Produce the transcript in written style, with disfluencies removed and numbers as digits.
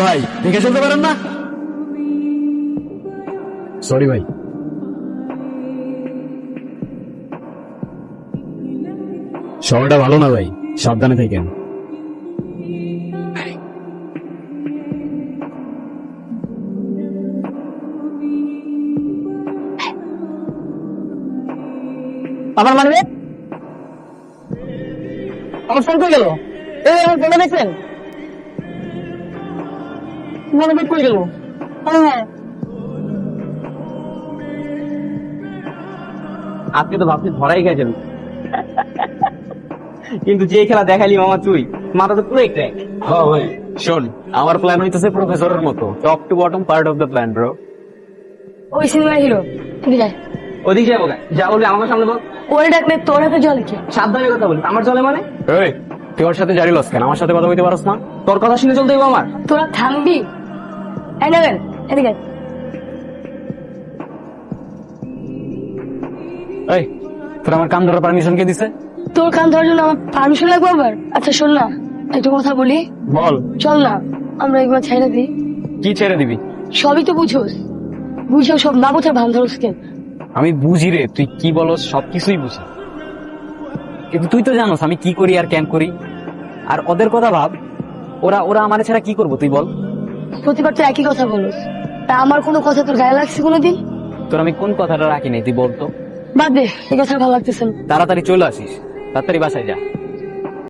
ভাই দেখে চলতে পারেন না? সরি ভাই। শহরটা ভালো না ভাই, সাবধানে থাকেন। আমার মানে আমার ফোন কই গেল? এই আমার ফোনটা দেখছেন? মনে কই গেল? হ্যাঁ আজকে তো ভাবছি ধরাই গেছেন, কিন্তু যে খেলা দেখালি মামা তুই, মাথা তো পুরো ক্র্যাক। হ্যাঁ ভাই শোন, আমার প্ল্যান হইতেছে প্রফেসরের মতো, top to bottom part of the plan bro. ওই সিনেমার হিরো ঠিক আছে, ওদিকে যাবো কেন? যা বলবি আমার সামনে বল। ওরে ডাকলে তোর হাতে জল কি? সাবধানে কথা বলিস, আমার চলে মানে? এই তুই ওর সাথে জারি লস কেন? আমার সাথে কথা বলতে পারস না? তোর কথা শুনে চলতে হইবো আমার? তোরা থামবি? এই নেবেন এদিকে। এই তোর আমার কান ধরার পারমিশন কে দিছে? তোর কান ধরার জন্য আমার পারমিশন লাগবে আবার? আচ্ছা শোন না, একটু কথা বলি। বল। চল না আমরা একবার ছেড়ে দিই। কি ছেড়ে দিবি? সবই তো বুঝোস, বুঝেও সব না বোঝা ভান ধরোস কেন? আমি বুঝি রে, তুই কি বলস সবকিছুই বুঝি, কিন্তু তুই তো জানোস আমি কি করি আর কেন করি। আর ওদের কথা ভাব, ওরা ওরা আমার ছাড়া কি করবো তুই বল? প্রতিবার তো একই কথা বলোস, তা আমার কোনো কথা তোর গায়ে লাগছে কোনোদিন? তোর আমি কোন কথাটা রাখি নাই তুই বলতো? বাদ দে, এই কথা ভালো লাগতেছে না। তাড়াতাড়ি চলে আসিস, তাড়াতাড়ি বাসায় যা।